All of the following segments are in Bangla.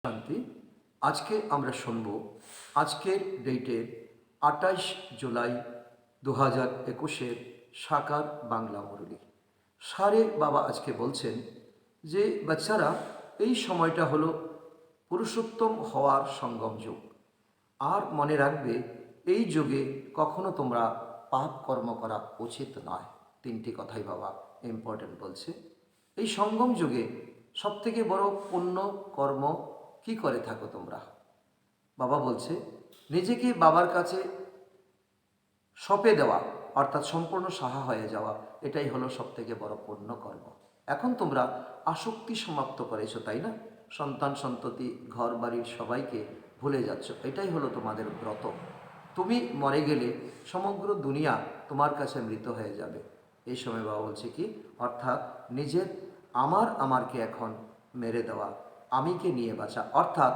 শান্তি। আজকে আমরা শুনব আজকের ডেটের 28 জুলাই 2021 সাকার বাংলা মুরলী। সারে বাবা আজকে বলছেন যে বাচ্চারা, এই সময়টা হলো পুরুষোত্তম হওয়ার সঙ্গম যুগ। আর মনে রাখবে, এই যুগে কখনো তোমরা পাপ কর্ম করা উচিত নয়। তিনটি কথাই বাবা ইম্পর্টেন্ট বলছে। এই সঙ্গম যুগে সবথেকে বড় পুণ্য কর্ম কি করে থাকো তোমরা? বাবা বলছে নিজেকে বাবার কাছে সঁপে দেওয়া, অর্থাৎ সম্পূর্ণ সাহা হয়ে যাওয়া, এটাই হলো সবথেকে বড় পুণ্য কর্ম। এখন তোমরা আসক্তি সমাপ্ত করেছো, তাই না? সন্তান সন্ততি ঘর বাড়ির সবাইকে ভুলে যাচ্ছ, এটাই হলো তোমাদের ব্রত। তুমি মরে গেলে সমগ্র দুনিয়া তোমার কাছে মৃত হয়ে যাবে। এই সময় বাবা বলছে কি, অর্থাৎ নিজের আমারকে এখন মেরে দেওয়া, আমিকে নিয়ে বাঁচা, অর্থাৎ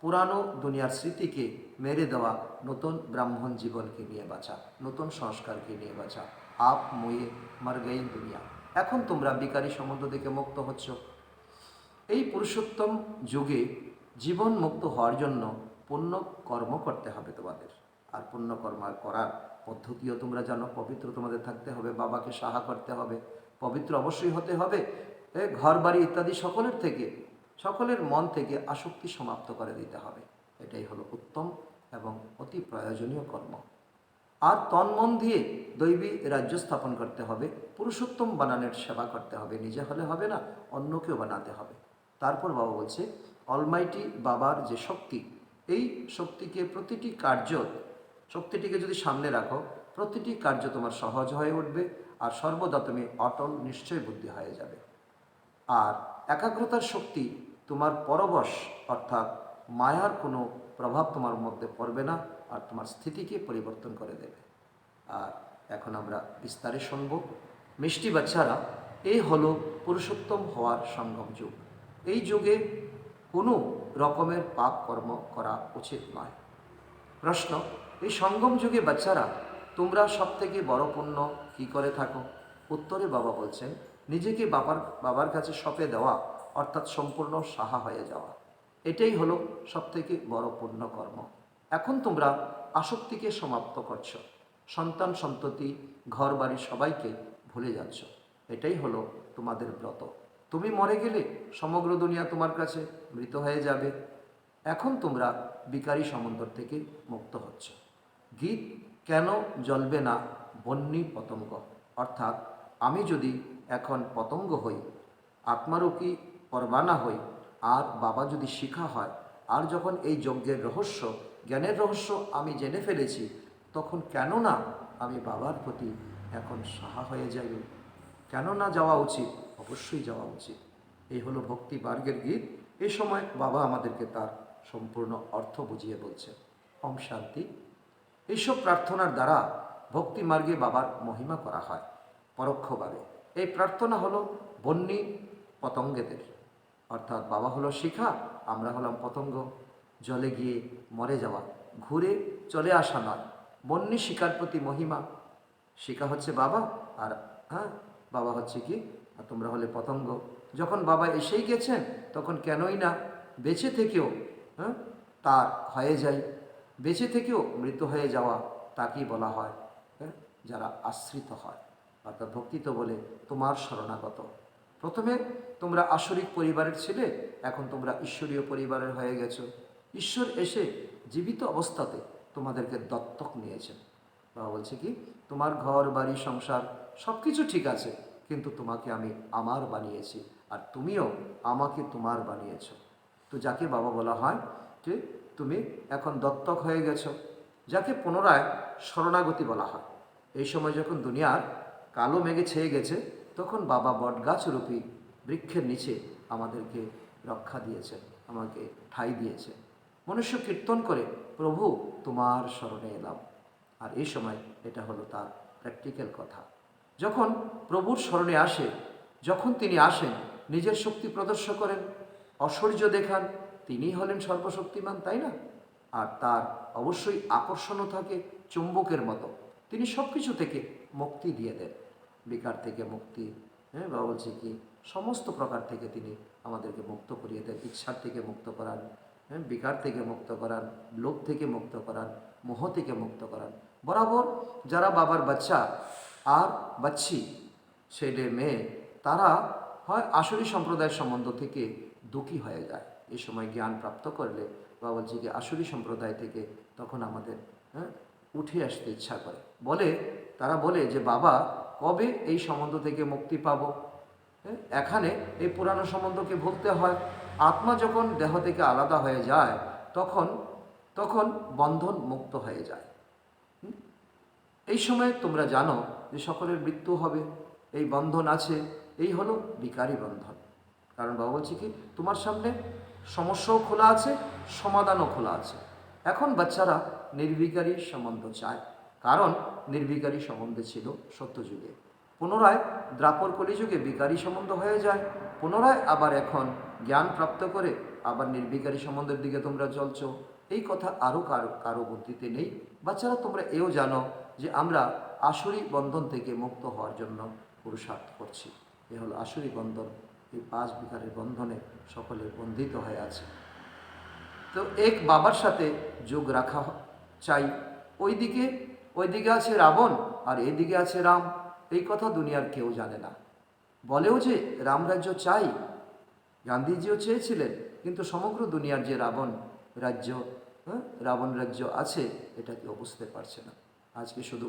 পুরানো দুনিয়ার স্মৃতিকে মেরে দেওয়া, নতুন ব্রাহ্মণ জীবনকে নিয়ে বাঁচা, নতুন সংস্কারকে নিয়ে বাঁচা। আপ মুয়ে মর গই দুনিয়া। এখন তোমরা বিকারী সম্বন্ধ থেকে মুক্ত হচ্ছ। এই পুরুষোত্তম যুগে জীবন মুক্ত হওয়ার জন্য পুণ্য কর্ম করতে হবে তোমাদের। আর পুণ্য কর্ম করার পদ্ধতিও তোমরা জানো। পবিত্র তোমাদের থাকতে হবে, বাবাকে সাহা করতে হবে, পবিত্র অবশ্যই হতে হবে। ঘর বাড়ি ইত্যাদি সকলের মন থেকে আসক্তি সমাপ্ত করে দিতে হবে। এটাই হলো উত্তম এবং অতি প্রয়োজনীয় কর্ম। আর তন মন দিয়ে দৈবী রাজ্য স্থাপন করতে হবে, পুরুষোত্তম বানানের সেবা করতে হবে। নিজে হলে হবে না, অন্যকেও বানাতে হবে। তারপর বাবা বলছে অলমাইটি বাবার যে শক্তি, এই শক্তিকে শক্তিটিকে যদি সামনে রাখো, প্রতিটি কার্য তোমার সহজ হয়ে উঠবে। আর সর্বদা তুমি অটল নিশ্চয় বুদ্ধি হয়ে যাবে। আর একাগ্রতার শক্তি তোমার পরবশ, অর্থাৎ মায়ার কোনো প্রভাব তোমার মধ্যে পড়বে না, আর তোমার স্থিতিকে পরিবর্তন করে দেবে। আর এখন আমরা বিস্তারে শুনব। মিষ্টি বাচ্চারা, এই হলো পুরুষোত্তম হওয়ার সঙ্গম যুগ। এই যুগে কোনো রকমের পাপ কর্ম করা উচিত নয়। প্রশ্ন, এই সঙ্গম যুগে বাচ্চারা তোমরা সব থেকে বড় পুণ্য কী করে থাকো? উত্তরে বাবা বলছেন নিজেকে বাবার কাছে সঁপে দেওয়া, অর্থাৎ সম্পূর্ণ সাহা হয়ে যাওয়া, এটাই হলো সব থেকে বড় পুণ্য কর্ম। এখন তোমরা আসক্তিকে সমাপ্ত করছো, সন্তান সন্ততি ঘর বাড়ি সবাইকে ভুলে যাচ্ছ, এটাই হলো তোমাদের ব্রত। তুমি মরে গেলে সমগ্র দুনিয়া তোমার কাছে মৃত হয়ে যাবে। এখন তোমরা বিকারী সমুদ্র থেকে মুক্ত হচ্ছ। গীত কেন জ্বলবে না বন্যী পতঙ্গ, অর্থাৎ আমি যদি এখন পতঙ্গ হই, আত্মারও কি পরবানা হই, আর বাবা যদি শিখা হয়, আর যখন এই যজ্ঞের রহস্য, জ্ঞানের রহস্য আমি জেনে ফেলেছি, তখন কেন না আমি বাবার প্রতি এখন সাহা হয়ে যাই? কেন না যাওয়া উচিত? অবশ্যই যাওয়া উচিত। এই হলো ভক্তি মার্গের গীত। এই সময় বাবা আমাদেরকে তার সম্পূর্ণ অর্থ বুঝিয়ে বলছেন। ওম শান্তি। এইসব প্রার্থনার দ্বারা ভক্তি মার্গে বাবার মহিমা করা হয় পরোক্ষভাবে। এই প্রার্থনা হলো বন্যী পতঙ্গেদের, অর্থাৎ বাবা হলো শিখা, আমরা হলাম পতঙ্গ। জলে গিয়ে মরে যাওয়া, ঘুরে চলে আসা নয়। বন্যী শিকার প্রতি মহিমা। শিখা হচ্ছে বাবা, আর বাবা হচ্ছে কি, আর তোমরা হলে পতঙ্গ। যখন বাবা এসেই গেছেন, তখন কেনই না বেঁচে থেকেও তার হয়ে যায়। বেঁচে থেকেও মৃত হয়ে যাওয়া তাকেই বলা হয় যারা আশ্রিত হয়, অর্থাৎ ভক্তি তো বলে তোমার শরণাগত। প্রথমে তোমরা আসরিক পরিবারের ছিলে, এখন তোমরা ঈশ্বরীয় পরিবারের হয়ে গেছো। ঈশ্বর এসে জীবিত অবস্থাতে তোমাদেরকে দত্তক নিয়েছেন। বাবা বলছে কি, তোমার ঘর বাড়ি সংসার সব কিছু ঠিক আছে, কিন্তু তোমাকে আমি আমার বানিয়েছি, আর তুমিও আমাকে তোমার বানিয়েছ। তো যাকে বাবা বলা হয় যে তুমি এখন দত্তক হয়ে গেছো, যাকে পুনরায় শরণাগতি বলা হয়। এই সময় যখন দুনিয়ার কালো মেঘে ছেয়ে গেছে, তখন বাবা বটগাছরূপী বৃক্ষের নিচে আমাদেরকে রক্ষা দিয়েছেন, আমাকে ঠাঁই দিয়েছে। মনুষ্য কীর্তন করে প্রভু তোমার শরণে এলাম। আর এই সময় এটা হলো তার প্র্যাকটিক্যাল কথা। যখন প্রভুর স্মরণে আসে, যখন তিনি আসেন, নিজের শক্তি প্রদর্শন করেন, ঐশ্বর্য দেখান, তিনিই হলেন সর্বশক্তিমান, তাই না? আর তার অবশ্যই আকর্ষণও থাকে চুম্বকের মতো। তিনি সব কিছু থেকে মুক্তি দিয়ে দেন, বিকার থেকে মুক্তি, বা বলছে কি সমস্ত প্রকার থেকে তিনি আমাদেরকে মুক্ত করিয়ে দেন, ইচ্ছার থেকে মুক্ত করান, হ্যাঁ, বিকার থেকে মুক্ত করান, লোভ থেকে মুক্ত করান, মোহ থেকে মুক্ত করান। বরাবর যারা বাবার বাচ্চা আর বাচ্চি, ছেলে মেয়ে, তারা হয় আসরি সম্প্রদায়ের সম্বন্ধ থেকে দুঃখী হয়ে যায়। এই সময় জ্ঞান প্রাপ্ত করলে বাবাজিকে আসরি সম্প্রদায় থেকে তখন আমাদের উঠে আসতে ইচ্ছা করে। তারা বলে যে বাবা, কবে এই সম্বন্ধ থেকে মুক্তি পাবো? এখানে এই পুরানো সম্বন্ধকে ভুলতে হয়। আত্মা যখন দেহ থেকে আলাদা হয়ে যায় তখন তখন বন্ধন মুক্ত হয়ে যায়। এই সময় তোমরা জানো যে সকলের মৃত্যু হবে, এই বন্ধন আছে, এই হলো বিকারী বন্ধন। কারণ বাবা বলছি কি, তোমার সামনে সমস্যাও খোলা আছে, সমাধানও খোলা আছে। এখন বাচ্চারা নির্বিকারী সম্বন্ধ চায়, কারণ নির্বিকারী সম্বন্ধ ছিল সত্যযুগে। পুনরায় দ্রাপর কলিযুগে বিকারী সম্বন্ধ হয়ে যায়, পুনরায় আবার এখন জ্ঞান প্রাপ্ত করে আবার নির্বিকারী সম্বন্ধের দিকে তোমরা চলছো। এই কথা আরও কারো বুদ্ধিতে নেই। বাচ্চারা, তোমরা এও জানো যে আমরা আসুরি বন্ধন থেকে মুক্ত হওয়ার জন্য পুরুষার্থ করছি। এ হলো আসুরি বন্ধন। এই 5 বিকারের বন্ধনে সকলে বন্ধিত হয়ে আছে। তো এক বাবার সাথে যোগ রাখা চাই। ওইদিকে আছে রাবণ আর এইদিকে আছে রাম। এই কথা দুনিয়ার কেউ জানে না। বলেও যে রামরাজ্য চাই, গান্ধীজিও চেয়েছিলেন, কিন্তু সমগ্র দুনিয়ার যে রাবণ রাজ্য আছে এটা কেউ বুঝতে পারছে না। আজকে শুধু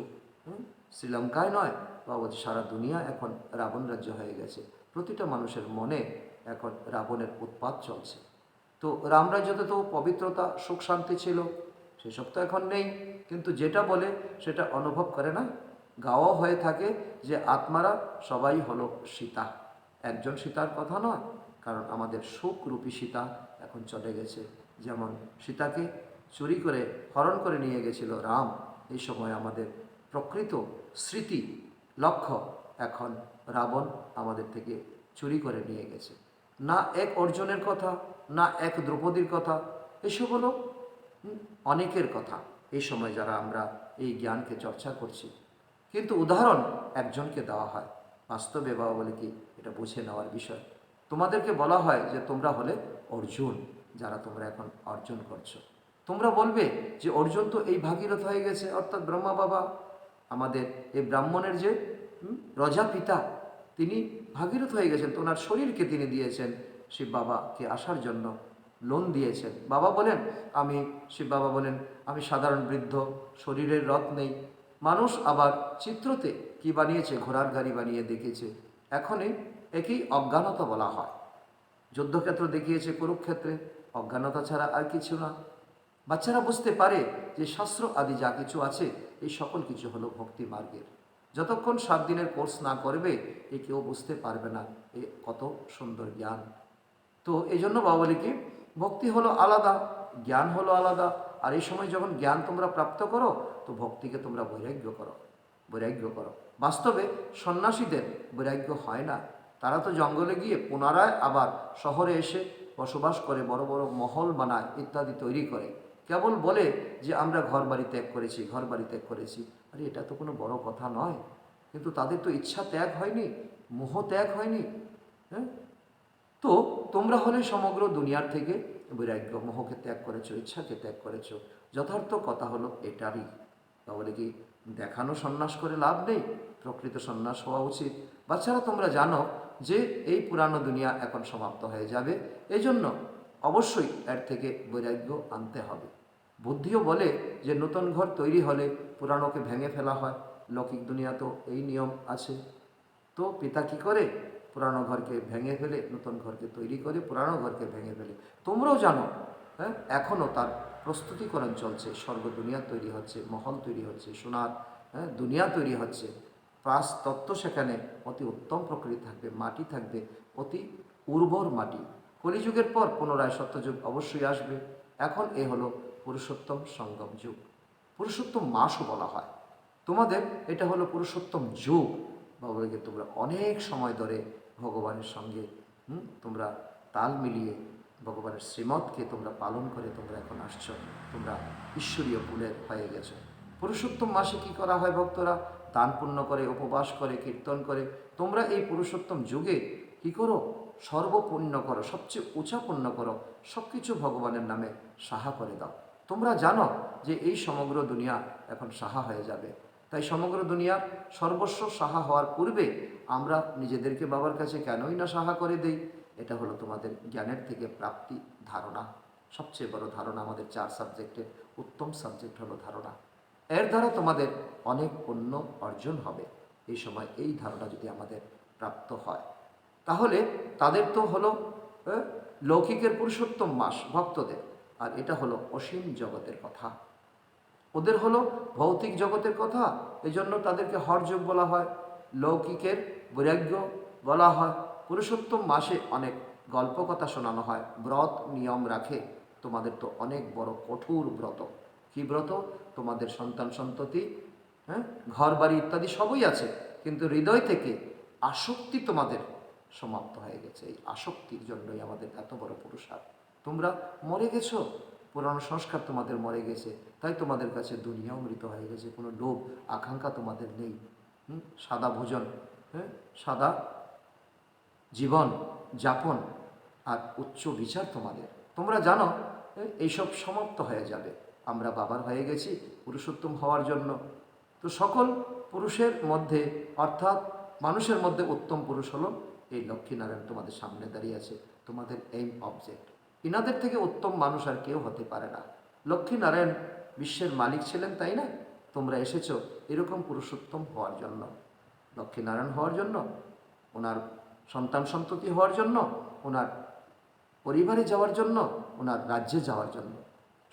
শ্রীলঙ্কায় নয়, বাবা সারা দুনিয়া এখন রাবণ রাজ্য হয়ে গেছে। প্রতিটা মানুষের মনে এখন রাবণের উৎপাত চলছে। তো রামরাজ্যতে তো পবিত্রতা, সুখ, শান্তি ছিল, সেসব তো এখন নেই। কিন্তু যেটা বলে সেটা অনুভব করে না। গাওয়া হয়ে থাকে যে আত্মারা সবাই হলো সীতা। একজন সীতার কথা নয়, কারণ আমাদের সুখরূপী সীতা এখন চলে গেছে। যেমন সীতাকে চুরি করে হরণ করে নিয়ে গেছিল রাম, এই সময় আমাদের প্রকৃত স্মৃতি লক্ষ্য এখন রাবণ আমাদের থেকে চুরি করে নিয়ে গেছে। না এক অর্জুনের কথা, না এক দ্রৌপদীর কথা, এসব হলো অনেকের কথা। এই সময় যারা আমরা এই জ্ঞানকে চর্চা করছি, কিন্তু উদাহরণ একজনকে দেওয়া হয়। বাস্তবে বাবা বলে কি, এটা বুঝে নেওয়ার বিষয়। তোমাদেরকে বলা হয় যে তোমরা হলে অর্জুন, যারা তোমরা এখন অর্জন করছো। তোমরা বলবে যে অর্জুন তো এই ভাগীরথ হয়ে গেছে, অর্থাৎ ব্রহ্মা বাবা, আমাদের এই ব্রাহ্মণের যে প্রজাপিতা, তিনি ভাগীরথ হয়ে গেছেন। তো ওনার শরীরকে তিনি দিয়েছেন শিব বাবাকে আসার জন্য, লোন দিয়েছেন। শিব বাবা বলেন, আমি সাধারণ বৃদ্ধ, শরীরের রথ নেই। মানুষ আবার চিত্রতে কি বানিয়েছে, ঘোড়ার গাড়ি বানিয়ে দেখেছে। এখনই একেই অজ্ঞানতা বলা হয়। যুদ্ধক্ষেত্র দেখিয়েছে কুরুক্ষেত্রে, অজ্ঞানতা ছাড়া আর কিছু না। বাচ্চারা বুঝতে পারে যে শাস্ত্র আদি যা কিছু আছে, এই সকল কিছু হলো ভক্তি মার্গের। যতক্ষণ 7 দিনের কোর্স না করবে, এ কেউ বুঝতে পারবে না এ কত সুন্দর জ্ঞান। তো এই জন্য বাবা বলি কি, ভক্তি হলো আলাদা, জ্ঞান হলো আলাদা। আর এই সময় যখন জ্ঞান তোমরা প্রাপ্ত করো, তো ভক্তিকে তোমরা বৈরাগ্য করো। বাস্তবে সন্ন্যাসীদের বৈরাগ্য হয় না। তারা তো জঙ্গলে গিয়ে পুনরায় আবার শহরে এসে বসবাস করে, বড় বড় মহল বানায়, ইত্যাদি তৈরি করে। কেবল বলে যে আমরা ঘর বাড়ি ত্যাগ করেছি। আরে এটা তো কোনো বড় কথা নয়। কিন্তু তাদের তো ইচ্ছা ত্যাগ হয়নি, মোহ ত্যাগ হয়নি। হ্যাঁ, তো তোমরা হলে সমগ্র দুনিয়ার থেকে বৈরাগ্য, মোহকে ত্যাগ করেছো, ইচ্ছাকে ত্যাগ করেছো। যথার্থ কথা হলো এটারই। তাহলে কি দেখানো সন্ন্যাস করে লাভ নেই, প্রকৃত সন্ন্যাস হওয়া উচিত। বাচ্চারা, তোমরা জানো যে এই পুরানো দুনিয়া এখন সমাপ্ত হয়ে যাবে, এই জন্য অবশ্যই এর থেকে বৈরাগ্য আনতে হবে। বুদ্ধিও বলে যে নতুন ঘর তৈরি হলে পুরানোকে ভেঙে ফেলা হয়। লৌকিক দুনিয়া তো এই নিয়ম আছে। তো পিতা কি করে, পুরানো ঘরকে ভেঙে ফেলে নতুন ঘরকে তৈরি করে, পুরানো ঘরকে ভেঙে ফেলে। তোমরাও জানো, হ্যাঁ, এখনও তার প্রস্তুতিকরণ চলছে। স্বর্গ দুনিয়া তৈরি হচ্ছে, মহল তৈরি হচ্ছে, সোনার দুনিয়া তৈরি হচ্ছে। প্রাস তত্ত্ব সেখানে অতি উত্তম প্রকৃতি থাকবে, মাটি থাকবে অতি উর্বর মাটি। কলিযুগের পর পুনরায় সত্যযুগ অবশ্যই আসবে। এখন এ হলো পুরুষোত্তম সঙ্গম যুগ, পুরুষোত্তম মাসও বলা হয়। তোমাদের এটা হলো পুরুষোত্তম যুগ। বাবাকে তোমরা অনেক সময় ধরে ভগবানের সঙ্গে তোমরা তাল মিলিয়ে ভগবানের শ্রীমতকে তোমরা পালন করে তোমরা এখন আসছো। তোমরা ঈশ্বরীয় কুলের হয়ে গেছো। পুরুষোত্তম মাসে কি করা হয়? ভক্তরা দান পুণ্য করে, উপবাস করে, কীর্তন করে। তোমরা এই পুরুষোত্তম যুগে কি করো? সর্বপুণ্য করো, সবচেয়ে উঁচা পুণ্য করো, সব কিছু ভগবানের নামে সাহা করে দাও। তোমরা জানো যে এই সমগ্র দুনিয়া এখন সাহা হয়ে যাবে, তাই সমগ্র দুনিয়ার সর্বস্ব সাহা হওয়ার পূর্বে আমরা নিজেদেরকে বাবার কাছে কেনই না সাহা করে দেই। এটা হলো তোমাদের জ্ঞানের থেকে প্রাপ্তি ধারণা। সবচেয়ে বড় ধারণা, আমাদের 4 সাবজেক্টের উত্তম সাবজেক্ট হলো ধারণা। এর দ্বারা তোমাদের অনেক পুণ্য অর্জন হবে। এই সময় এই ধারণা যদি আমাদের প্রাপ্ত হয়, তাহলে তাদের তো হলো লৌকিকের পুরুষোত্তম মাস ভক্তদের, আর এটা হলো অসীম জগতের কথা। ওদের হলো ভৌতিক জগতের কথা, এজন্য তাদেরকে হরযোগ বলা হয়, লৌকিকের বৈরাগ্য বলা হয়। পুরুষোত্তম মাসে অনেক গল্প কথা শোনানো হয়, ব্রত নিয়ম রাখে। তোমাদের তো অনেক বড় কঠোর ব্রত। কি ব্রত? তোমাদের সন্তান সন্ততি, ঘর বাড়ি ইত্যাদি সবই আছে, কিন্তু হৃদয় থেকে আসক্তি তোমাদের সমাপ্ত হয়ে গেছে। এই আসক্তির জন্যই আমাদের এত বড় পুরুষার্থ। তোমরা মরে গেছো, পুরানো সংস্কার তোমাদের মরে গেছে, তাই তোমাদের কাছে দুনিয়াও মৃত হয়ে গেছে। কোনো লোভ আকাঙ্ক্ষা তোমাদের নেই। সাদা ভোজন, সাদা জীবন যাপন আর উচ্চ বিচার তোমাদের। তোমরা জানো এইসব সমাপ্ত হয়ে যাবে। আমরা বাবার হয়ে গেছি পুরুষোত্তম হওয়ার জন্য। তো সকল পুরুষের মধ্যে, অর্থাৎ মানুষের মধ্যে উত্তম পুরুষ হলো এই লক্ষ্মীনারায়ণ তোমাদের সামনে দাঁড়িয়ে আছে, তোমাদের এইম অবজেক্ট। ইনাদের থেকে উত্তম মানুষ আর কেউ হতে পারে না। লক্ষ্মীনারায়ণ বিশ্বের মালিক ছিলেন, তাই না? তোমরা এসেছো এরকম পুরুষোত্তম হওয়ার জন্য, লক্ষ্মীনারায়ণ হওয়ার জন্য, ওনার সন্তান সন্ততি হওয়ার জন্য, ওনার পরিবারে যাওয়ার জন্য, ওনার রাজ্যে যাওয়ার জন্য।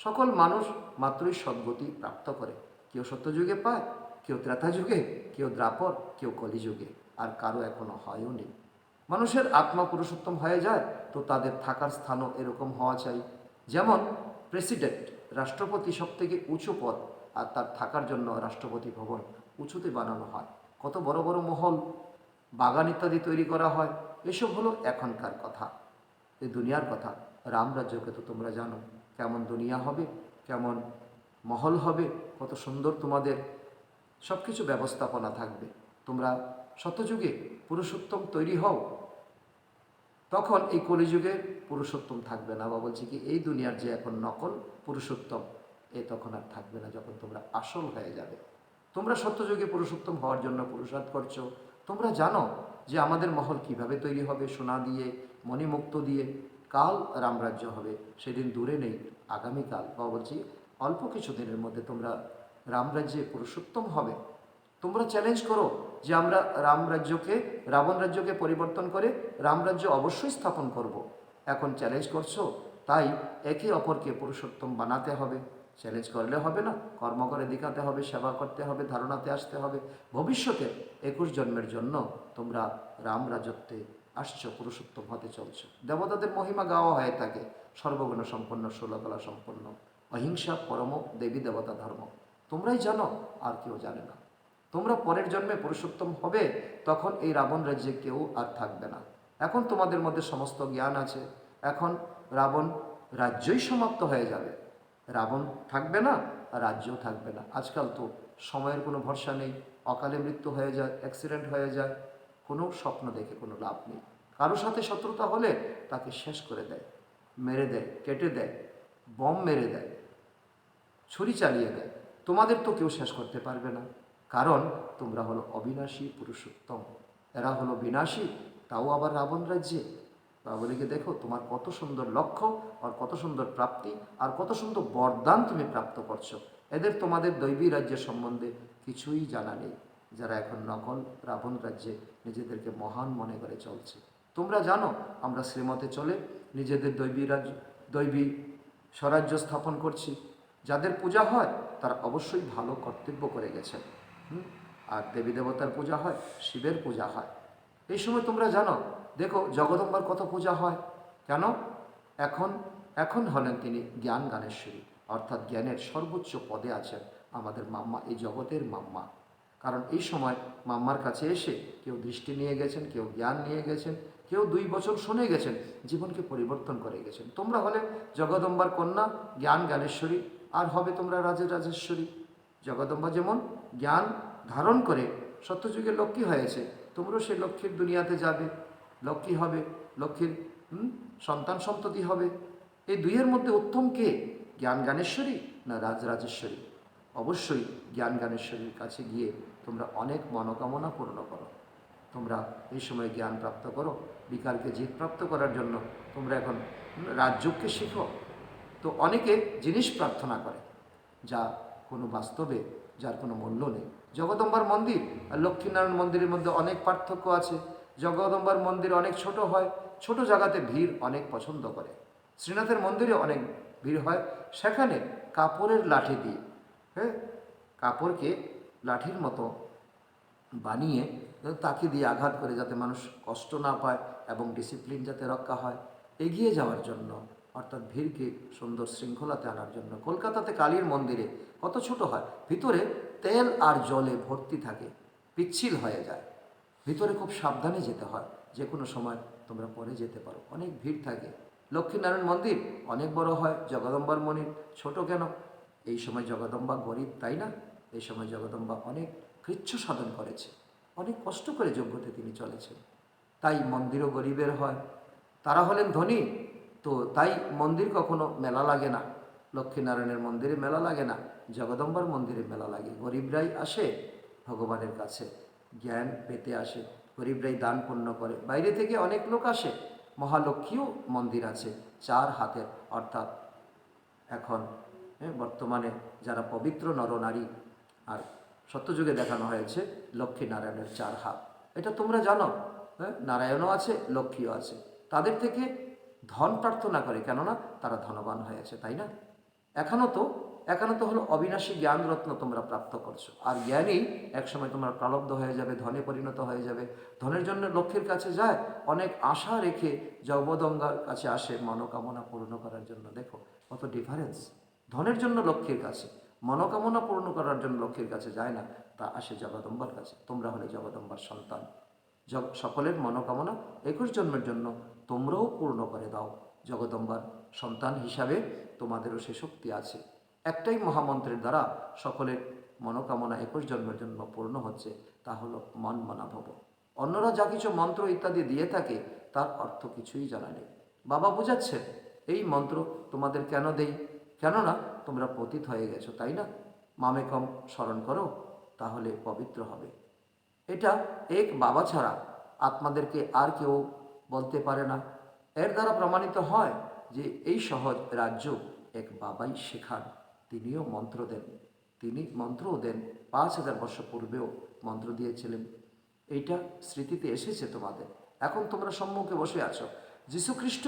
সকল মানুষ মাত্রই সদ্গতি প্রাপ্ত করে। কেউ সত্যযুগে পায়, কেউ ত্রেতা যুগে, কেউ দ্রাপর, কেউ কলিযুগে, আর কারো এখনো হয়ও নেই। মানুষের আত্মা পুরুষোত্তম হয়ে যায়, তো তাদের থাকার স্থানও এরকম হওয়া চাই। যেমন প্রেসিডেন্ট, রাষ্ট্রপতি সব থেকে উঁচু পদ, আর তার থাকার জন্য রাষ্ট্রপতি ভবন উঁচুতে বানানো হয়। কত বড় বড় মহল, বাগান ইত্যাদি তৈরি করা হয়। এসব হলো এখনকার কথা, এই দুনিয়ার কথা। রামরাজ্যকে তো তোমরা জানো কেমন দুনিয়া হবে, কেমন মহল হবে, কত সুন্দর তোমাদের সব কিছু ব্যবস্থাপনা থাকবে। তোমরা সত্যযুগে পুরুষোত্তম তৈরি হও, তখন এই কলিযুগে পুরুষোত্তম থাকবে না। বা বলছি কি, এই দুনিয়ার যে এখন নকল পুরুষোত্তম, এ তখন আর থাকবে না যখন তোমরা আসল হয়ে যাবে। তোমরা সত্যযুগে পুরুষোত্তম হওয়ার জন্য পুরুষার্থ করছো। তোমরা জানো যে আমাদের মহল কিভাবে তৈরি হবে, সোনা দিয়ে, মণিমুক্ত দিয়ে। কাল রামরাজ্য হবে, সেদিন দূরে নেই, আগামীকাল। বা বলছি অল্প কিছু দিনের মধ্যে তোমরা রামরাজ্যে পুরুষোত্তম হবে। তোমরা চ্যালেঞ্জ করো যে আমরা রামরাজ্যকে, রাবণ রাজ্যকে পরিবর্তন করে রামরাজ্য অবশ্যই স্থাপন করব। এখন চ্যালেঞ্জ করছো, তাই একে অপরকে পুরুষোত্তম বানাতে হবে। চ্যালেঞ্জ করলে হবে না, কর্ম করে দেখাতে হবে, সেবা করতে হবে, ধারণাতে আসতে হবে। ভবিষ্যতে 21 জন্মের জন্য তোমরা রাম রাজত্বে আসছো, পুরুষোত্তম হতে চলছো। দেবতাদের মহিমা গাওয়া হয়ে থাকে, সর্বগুণ সম্পন্ন, ষোলকলা সম্পন্ন, অহিংসা পরম দেবী দেবতা ধর্ম। তোমরাই জানো, আর কেউ জানে না। তোমরা পরের জন্মে পুরুষোত্তম হবে, তখন এই রাবণ রাজ্যে কেউ আর থাকবে না। এখন তোমাদের মধ্যে সমস্ত জ্ঞান আছে, এখন রাবণ রাজ্যই সমাপ্ত হয়ে যাবে। রাবণ থাকবে না, আর রাজ্যও থাকবে না। আজকাল তো সময়ের কোনো ভরসা নেই, অকালে মৃত্যু হয়ে যায়, অ্যাক্সিডেন্ট হয়ে যায়, কোনো স্বপ্ন দেখে কোনো লাভ নেই। কারো সাথে শত্রুতা হলে তাকে শেষ করে দেয়, মেরে দেয়, কেটে দেয়, বম মেরে দেয়, ছুরি চালিয়ে দেয়। তোমাদের তো কেউ শেষ করতে পারবে না, কারণ তোমরা হলো অবিনাশী পুরুষোত্তম। এরা হলো বিনাশী, তাও আবার রাবণ রাজ্যে। বাবুলিকে দেখো, তোমার কত সুন্দর লক্ষ্য, আর কত সুন্দর প্রাপ্তি, আর কত সুন্দর বরদান তুমি প্রাপ্ত করছো। এদের তোমাদের দৈবী রাজ্যের সম্বন্ধে কিছুই জানা নেই, যারা এখন নকল রাবণ রাজ্যে নিজেদেরকে মহান মনে করে চলছে। তোমরা জানো আমরা শ্রীমতে চলে নিজেদের দৈবী রাজ্য, দৈবী স্বরাজ্য স্থাপন করছি। যাদের পূজা হয় তারা অবশ্যই ভালো কর্তব্য করে গেছেন। আর দেবী দেবতার পূজা হয়, শিবের পূজা হয়। এই সময় তোমরা জানো, দেখো জগদম্বার কত পূজা হয়। কেন? এখন এখন হলেন তিনি জ্ঞান জ্ঞানেশ্বরী, অর্থাৎ জ্ঞানের সর্বোচ্চ পদে আছেন আমাদের মাম্মা, এই জগতের মাম্মা। কারণ এই সময় মাম্মার কাছে এসে কেউ দৃষ্টি নিয়ে গেছেন, কেউ জ্ঞান নিয়ে গেছেন, কেউ 2 বছর শুনে গেছেন, জীবনকে পরিবর্তন করে গেছেন। তোমরা হলে জগদম্বার কন্যা, জ্ঞান জ্ঞানেশ্বরী, আর হবে তোমরা রাজের রাজেশ্বরী। জগদম্বা যেমন জ্ঞান ধারণ করে সত্যযুগে লক্ষ্মী হয়েছে, তোমরাও সেই লক্ষ্মীর দুনিয়াতে যাবে, লক্ষ্মী হবে, লক্ষ্মীর সন্তান সন্ততি হবে। এই দুইয়ের মধ্যে উত্তম কে? জ্ঞান জ্ঞানেশ্বরী না রাজরাজেশ্বরী? অবশ্যই জ্ঞান জ্ঞানেশ্বরীর কাছে গিয়ে তোমরা অনেক মনোকামনা পূর্ণ করো। তোমরা এই সময় জ্ঞান প্রাপ্ত করো, বিকারকে জিত প্রাপ্ত করার জন্য তোমরা এখন রাজযোগকে শিখো। তো অনেকে জিনিস প্রার্থনা করে যা কোনো বাস্তবে যার কোনো মূল্য নেই। জগদম্বার মন্দির আর লক্ষ্মীনারায়ণ মন্দিরের মধ্যে অনেক পার্থক্য আছে। জগদম্বার মন্দির অনেক ছোট হয়, ছোট জায়গাতে ভিড় অনেক পছন্দ করে। শ্রীনাথের মন্দিরে অনেক ভিড় হয়, সেখানে কাপড়ের লাঠি দিয়ে, হ্যাঁ, কাপড়কে লাঠির মতো বানিয়ে তাকে দিয়ে আঘাত করে যাতে মানুষ কষ্ট না পায় এবং ডিসিপ্লিন যাতে রক্ষা হয়, এগিয়ে যাওয়ার জন্য, অর্থাৎ ভিড়কে সুন্দর শৃঙ্খলাতে আনার জন্য। কলকাতাতে কালীর মন্দিরে কত ছোট হয়, ভিতরে তেল আর জলে ভর্তি থাকে, পিচ্ছিল হয়ে যায়, ভিতরে খুব সাবধানে যেতে হয়, যে কোনো সময় তোমরা পরে যেতে পারো, অনেক ভিড় থাকে। লক্ষ্মীনারায়ণ মন্দির অনেক বড় হয়, জগদম্বার মন্দির ছোট কেন? এই সময় জগদম্বা গরিব, তাই না? এই সময় জগদম্বা অনেক কৃচ্ছ সাধন করেছে, অনেক কষ্ট করে যোগ্যতে তিনি চলেছেন, তাই মন্দিরও গরিবের হয়। তারা হলেন ধনী, তো তাই মন্দির কখনো মেলা লাগে না। লক্ষ্মীনারায়ণের মন্দিরে মেলা লাগে না, জগদম্বার মন্দিরে মেলা লাগে। গরিবরাই আসে ভগবানের কাছে, জ্ঞান পেতে আসে, গরিবরাই দান পুণ্য করে। বাইরে থেকে অনেক লোক আসে। মহালক্ষ্মীও মন্দির আছে 4 হাতের, অর্থাৎ এখন বর্তমানে যারা পবিত্র নরনারী, আর সত্যযুগে দেখানো হয়েছে লক্ষ্মীনারায়ণের 4 হাত। এটা তোমরা জানো, হ্যাঁ, নারায়ণও আছে, লক্ষ্মীও আছে। তাদের থেকে ধন প্রার্থনা করে, কেননা তারা ধনবান হয়েছে, তাই না? এখনও তো হলো অবিনাশী জ্ঞান রত্ন তোমরা প্রাপ্ত করছো, আর জ্ঞানই একসময় তোমরা প্রালব্ধ হয়ে যাবে, ধনে পরিণত হয়ে যাবে। ধনের জন্য লক্ষ্মীর কাছে যায়, অনেক আশা রেখে জগদম্বার কাছে আসে মনোকামনা পূর্ণ করার জন্য। দেখো কত ডিফারেন্স, ধনের জন্য লক্ষ্মীর কাছে, মনোকামনা পূর্ণ করার জন্য লক্ষ্মীর কাছে যায় না, তা আসে জগদম্বার কাছে। তোমরা হলে জগদম্বার সন্তান, সকলের মনোকামনা 21 জন্মের জন্য তোমরাও পূর্ণ করে দাও। জগদম্বার সন্তান হিসাবে তোমাদেরও সে শক্তি আছে। একটাই মহামন্ত্রের দ্বারা সকলের মনোকামনা 21 জন্মের জন্য পূর্ণ হচ্ছে, তা হলো মন মনা ভব। অন্যরা যা কিছু মন্ত্র ইত্যাদি দিয়ে থাকে তার অর্থ কিছুই জানা নেই। বাবা বুঝাচ্ছেন এই মন্ত্র তোমাদের কেন দেই, কেননা তোমরা পতিত হয়ে গেছো, তাই না? মামেকম স্মরণ করো, তাহলে পবিত্র হবে। এটা এক বাবা ছাড়া আত্মাদেরকে আর কেউ বলতে পারে না। এর দ্বারা প্রমাণিত হয় যে এই সহজ রাজ্য এক বাবাই শেখান, তিনিও মন্ত্র দেন। তিনি মন্ত্রও দেন, 5000 বর্ষ পূর্বেও মন্ত্র দিয়েছিলেন। এইটা স্মৃতিতে এসেছে তোমাদের। এখন তোমরা সম্মুখে বসে আছো, যীশুখ্রিস্ট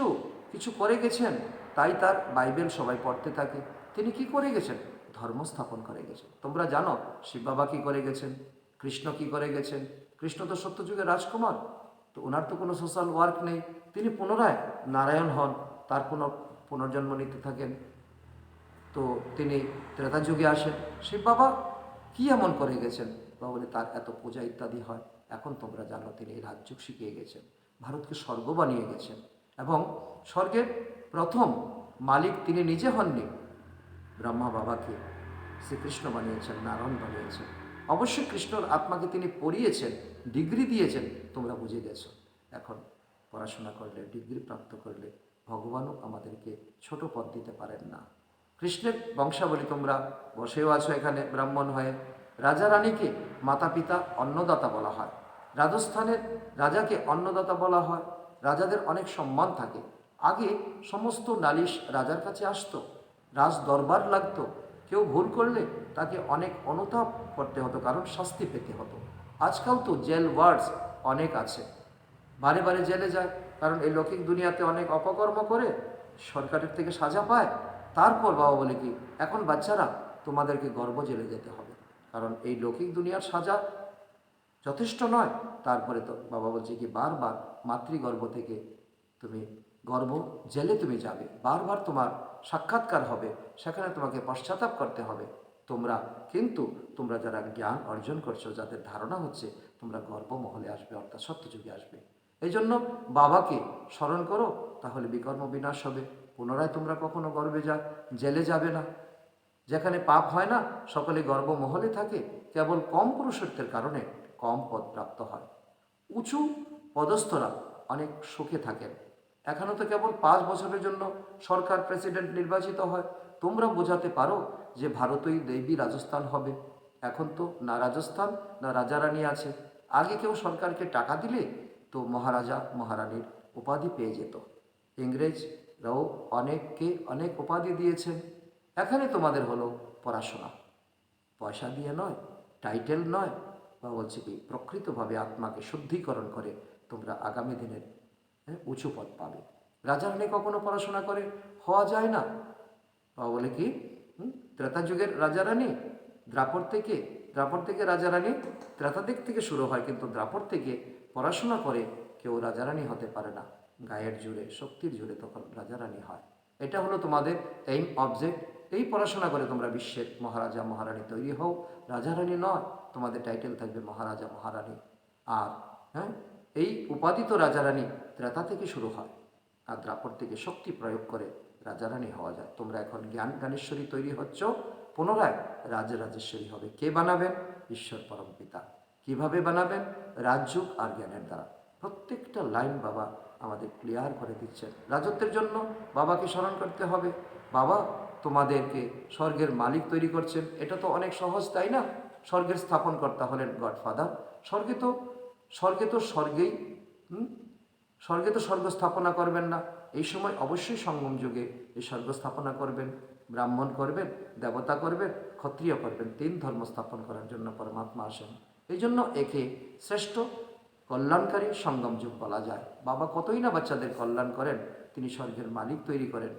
কিছু করে গেছেন, তাই তার বাইবেল সবাই পড়তে থাকে। তিনি কি করে গেছেন? ধর্ম স্থাপন করে গেছেন। তোমরা জানো শিব বাবা কী করে গেছেন, কৃষ্ণ কি করে গেছেন? কৃষ্ণ তো সত্যযুগের রাজকুমার, তো ওনার তো কোনো সোশ্যাল ওয়ার্ক নেই, তিনি পুনরায় নারায়ণ হন, তার কোনো পুনর্জন্ম নিতে থাকেন। তো তিনি ত্রেতা যুগে আসেন। শিব বাবা কী এমন করে গেছেন বলে তার এত পূজা ইত্যাদি হয়? এখন তোমরা জানো তিনি রাজযোগ শিখিয়ে গেছেন, ভারতকে স্বর্গ বানিয়ে গেছেন, এবং স্বর্গের প্রথম মালিক তিনি নিজে হননি, ব্রহ্মা বাবাকে শ্রীকৃষ্ণ বানিয়েছেন, নারায়ণ বানিয়েছেন। অবশ্যই কৃষ্ণর আত্মাকে তিনি পড়িয়েছেন, ডিগ্রি দিয়েছেন, তোমরা বুঝে গেছো। এখন পড়াশোনা করলে, ডিগ্রি প্রাপ্ত করলে ভগবানও আমাদেরকে ছোট পদ দিতে পারেন না। কৃষ্ণের বংশাবলী, তোমরা বসেও আছো এখানে ব্রাহ্মণ হয়ে। রাজা রানীকে মাতা পিতা অন্নদাতা বলা হয়, রাজস্থানের রাজাকে অন্নদাতা বলা হয়। রাজাদের অনেক সম্মান থাকে। আগে সমস্ত নালিশ রাজার কাছে আসতো, রাজ দরবার লাগতো। কেউ ভুল করলে তাকে অনেক অনুতাপ করতে হতো, কারণ শাস্তি পেতে হতো। আজকাল তো জেল ওয়ার্ডস অনেক আছে, বারে বারে জেলে যায়, কারণ এই লৌকিক দুনিয়াতে অনেক অপকর্ম করে সরকারের থেকে সাজা পায়। তারপর বাবা বলে কি, এখন বাচ্চারা তোমাদেরকে গর্ভ জেলে যেতে হবে, কারণ এই লৌকিক দুনিয়ার সাজা যথেষ্ট নয়। তারপরে তো বাবা বলছে কি, বারবার মাতৃগর্ভ থেকে তুমি গর্ভ জেলে তুমি যাবে, বারবার তোমার সাক্ষাৎকার হবে, সেখানে তোমাকে পশ্চাতাপ করতে হবে। তোমরা যারা জ্ঞান অর্জন করছো, যাদের ধারণা হচ্ছে তোমরা গর্ভমহলে আসবে, অর্থাৎ সত্যযুগে আসবে, এই জন্য বাবাকে স্মরণ করো, তাহলে বিকর্ম বিনাশ হবে। পুনরায় তোমরা কখনো জেলে যাবে না। যেখানে পাপ হয় না, সকলে গর্ভমহলে থাকে, কেবল কম পুরুষত্বের কারণে কম পদ প্রাপ্ত হয়। উঁচু পদস্থরা অনেক সুখে থাকেন। এখনও তো কেবল 5 বছরের জন্য সরকার প্রেসিডেন্ট নির্বাচিত হয়। তোমরা বোঝাতে পারো যে ভারতই দেবী রাজস্থান হবে। এখন তো না রাজস্থান না রাজা রানী আছে। আগে কেউ সরকারকে টাকা দিলে তো মহারাজা মহারানীর উপাধি পেয়ে যেত। ইংরেজরাও অনেককে অনেক উপাধি দিয়েছেন। এখানে তোমাদের হলো পড়াশোনা, পয়সা দিয়ে নয়, টাইটেল নয়, বা বলছে কি প্রকৃতভাবে আত্মাকে শুদ্ধিকরণ করে তোমরা আগামী দিনের উঁচু পদ পাবে। রাজা রানী কখনো পড়াশোনা করে হওয়া যায় না। বা বলে কি ত্রেতা যুগের রাজা রানী দ্রাপর থেকে রাজা রানী ত্রেতা দিক থেকে শুরু হয়, কিন্তু দ্রাপর থেকে পড়াশোনা করে কেউ রাজা রানী হতে পারে না। গায়ের জোরে শক্তির জোরে তখন রাজা রানী হয়। এটা হলো তোমাদের এইম অবজেক্ট। এই পড়াশোনা করে তোমরা বিশ্বের মহারাজা মহারানী তৈরি হও, রাজা রানী নয়। তোমাদের টাইটেল থাকবে মহারাজা মহারানী। আর হ্যাঁ, এই উপাধি তো রাজা রানী ত্রেতা থেকে শুরু হয়, আর দ্রাপর থেকে শক্তি প্রয়োগ করে রাজা রানী হওয়া যায়। তোমরা এখন জ্ঞান জ্ঞানেশ্বরী তৈরি হচ্ছ, পুনরায় রাজরাজেশ্বরী হবে। কে বানাবেন? ঈশ্বর পরম পিতা। কিভাবে বানাবেন? রাজযোগ আর জ্ঞানের দ্বারা। প্রত্যেকটা লাইন বাবা আমাদের ক্লিয়ার করে দিচ্ছেন। রাজত্বের জন্য বাবাকে স্মরণ করতে হবে। বাবা তোমাদেরকে স্বর্গের মালিক তৈরি করছেন। এটা তো অনেক সহজ, তাই না? স্বর্গের স্থাপনকর্তা হলেন গডফাদার। স্বর্গে তো স্বর্গেই স্বর্গে তো স্বর্গ স্থাপনা করবেন না। এই সময় অবশ্যই সঙ্গম যুগে এই স্বর্গ স্থাপনা করবেন। ব্রাহ্মণ করবেন, দেবতা করবেন, ক্ষত্রিয় করবেন। 3 ধর্ম স্থাপন করার জন্য পরমাত্মা আসেন। এই জন্য একে শ্রেষ্ঠ কল্যাণকারী সঙ্গম যুগ বলা যায়। বাবা কতই না বাচ্চাদের কল্যাণ করেন, তিনি স্বর্গের মালিক তৈরি করেন।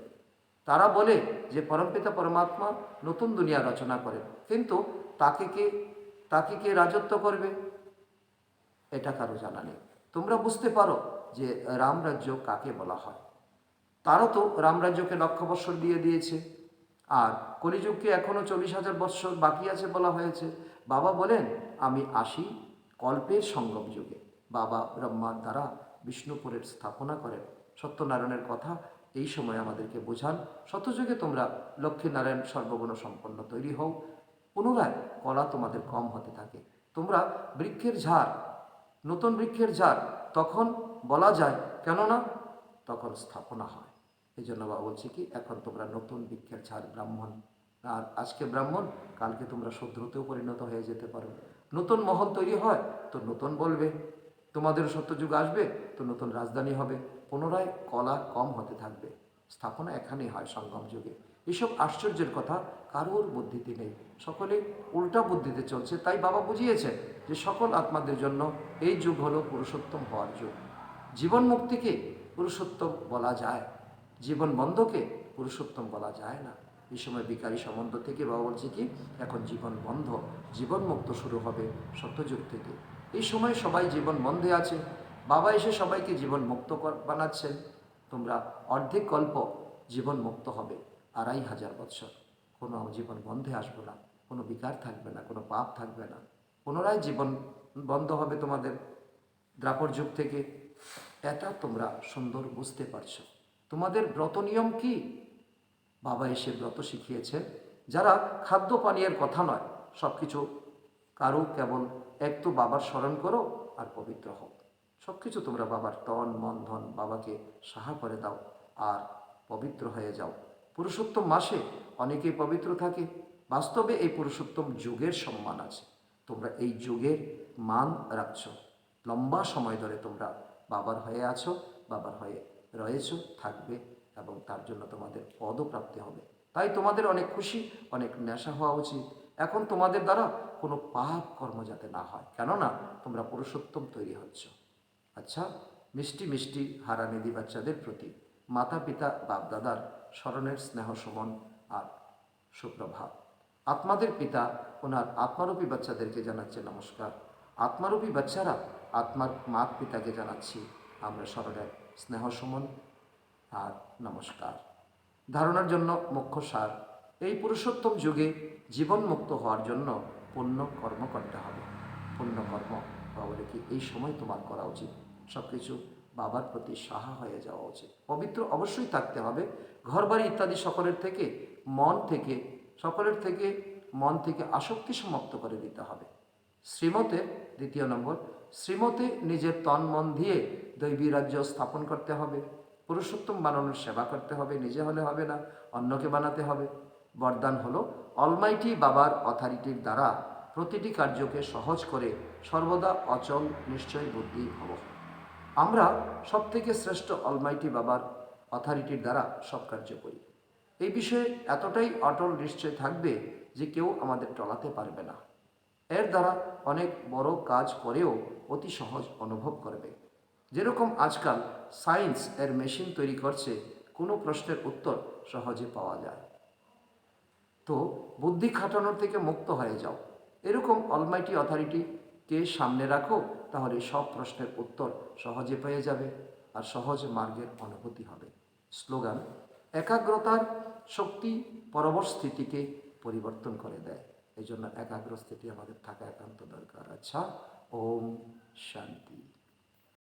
তারা বলে যে পরমপিতা পরমাত্মা নতুন দুনিয়া রচনা করেন, কিন্তু তাকে কে রাজত্ব করবে এটা কারো জানা নেই। তোমরা বুঝতে পারো যে রামরাজ্য কাকে বলা হয়। তারও তো রামরাজ্যকে 1,00,000 বৎসর দিয়ে দিয়েছে, আর কলিযুগকে এখনও 40,000 বৎসর বাকি আছে বলা হয়েছে। বাবা বলেন আমি আসি কল্পের সঙ্গম যুগে। বাবা ব্রহ্মার দ্বারা বিষ্ণুপুরের স্থাপনা করেন। সত্যনারায়ণের কথা এই সময় আমাদেরকে বোঝান। শতযুগে তোমরা লক্ষ্মীনারায়ণ সর্বগুণ সম্পন্ন তৈরি হও। পুনরায় কলা তোমাদের কম হতে থাকে। তোমরা বৃক্ষের ঝাড়, নতুন বৃক্ষের ঝাড় তখন বলা যায়, কেননা তখন স্থাপনা হয়। এই জন্য বাবা বলছি কি এখন তোমরা নতুন বৃক্ষের ঝাড় ব্রাহ্মণ। আর আজকে ব্রাহ্মণ, কালকে তোমরা শূদ্রতেও পরিণত হয়ে যেতে পারো। নতুন মহল তৈরি হয় তো নতুন বলবে, তোমাদের সত্যযুগ আসবে তো নতুন রাজধানী হবে। পুনরায় কলা কম হতে থাকবে। স্থাপনা এখানেই হয় সঙ্গম যুগে। এসব আশ্চর্যের কথা কারোর বুদ্ধিতে নেই, সকলে উল্টা বুদ্ধিতে চলছে। তাই বাবা বুঝিয়েছেন যে সকল আত্মাদের জন্য এই যুগ হলো পুরুষোত্তম হওয়ার যুগ। জীবন মুক্তিকে পুরুষোত্তম বলা যায়, জীবন বন্ধকে পুরুষোত্তম বলা যায় না। এই সময় বিকারী সম্বন্ধ থেকে বাবা বলছে কি এখন জীবন বন্ধ, জীবন মুক্ত শুরু হবে সত্যযুগ থেকে। এই সময় সবাই জীবন বন্ধে আছে, বাবা এসে সবাইকে জীবন মুক্ত বানাচ্ছেন। তোমরা অর্ধেক কল্প জীবন মুক্ত হবে, 2,500 বৎসর কোনো জীবন বন্ধে আসবে না, কোনো বিকার থাকবে না, কোনো পাপ থাকবে না। পুনরায় জীবন বন্ধ হবে তোমাদের দ্রাপর যুগ থেকে। এটা তোমরা সুন্দর বুঝতে পারছো। তোমাদের ব্রত নিয়ম কি? বাবা এসে ব্রত শিখিয়েছেন। যারা খাদ্য পানীয়ের কথা নয়, সব কিছু কারো কেবল একটু বাবার স্মরণ করো আর পবিত্র হও। সব কিছু তোমরা বাবার তন মন ধন বাবাকে সাহা করে দাও আর পবিত্র হয়ে যাও। পুরুষোত্তম মাসে অনেকেই পবিত্র থাকে। বাস্তবে এই পুরুষোত্তম যুগের সম্মান আছে। তোমরা এই যুগের মান রাখছ। লম্বা সময় ধরে তোমরা বাবার হয়ে আছো, বাবার হয়ে রয়েছো, থাকবে, এবং তার জন্য তোমাদের পদও প্রাপ্তি হবে। তাই তোমাদের অনেক খুশি, অনেক নেশা হওয়া উচিত। এখন তোমাদের দ্বারা কোনো পাপ কর্ম যাতে না হয়, কেননা তোমরা পুরুষোত্তম তৈরি হচ্ছ। আচ্ছা, মিষ্টি মিষ্টি হারানিধি বাচ্চাদের প্রতি মাতা পিতা বাপদাদার স্মরণের স্নেহ সুমন আর সুপ্রভাত। আত্মাদের পিতা ওনার আত্মারূপী বাচ্চাদেরকে জানাচ্ছে নমস্কার। আত্মারূপী বাচ্চারা আত্মার মাত পিতাকে জানাচ্ছি আমরা স্মরণের স্নেহ সুমন আর নমস্কার। ধারণার জন্য মুখ্য সার, এই পুরুষোত্তম যুগে জীবন মুক্ত হওয়ার জন্য পুণ্য কর্ম করতে হবে। পুণ্য কর্ম বলে কি এই সময় তোমার করা উচিত। সব কিছু বাবার প্রতি সাহা হয়ে যাওয়া উচিত। পবিত্র অবশ্যই থাকতে হবে। ঘরবাড়ি ইত্যাদি সকলের থেকে মন থেকে আসক্তি সমাপ্ত করে দিতে হবে। শ্রীমতে, দ্বিতীয় নম্বর, শ্রীমতে নিজের তন মন দিয়ে দৈবী রাজ্য স্থাপন করতে হবে। পুরুষোত্তম বানানোর সেবা করতে হবে, নিজে হলে হবে না, অন্যকে বানাতে হবে। বরদান হলো অলমাইটি বাবার অথরিটির দ্বারা প্রতিটি কার্যকে সহজ করে সর্বদা অচল নিশ্চয় বুদ্ধি হব। আমরা সবথেকে শ্রেষ্ঠ অলমাইটি বাবার অথরিটির দ্বারা সব কার্য করি। এই বিষয়ে এতটাই অটল নিশ্চয় থাকবে যে কেউ আমাদের টলাতে পারবে না। এর দ্বারা অনেক বড় কাজ করেও অতি সহজ অনুভব করবে। যেরকম আজকাল সায়েন্স এর মেশিন তৈরি করছে, কোনো প্রশ্নের উত্তর সহজে পাওয়া যায়। তো বুদ্ধি খাটানোর থেকে মুক্ত হয়ে যাও। এরকম অলমাইটি অথরিটিকে সামনে রাখো, তাহলে সব প্রশ্নের উত্তর সহজে পেয়ে যাবে আর সহজ মার্গের অনুভূতি হবে। স্লোগান: একাগ্রতার শক্তি পরবশ স্থিতিকে পরিবর্তন করে দেয়। এই জন্য একাগ্র স্থিতি আমাদের থাকা একান্ত দরকার। আচ্ছা, ওম শান্তি।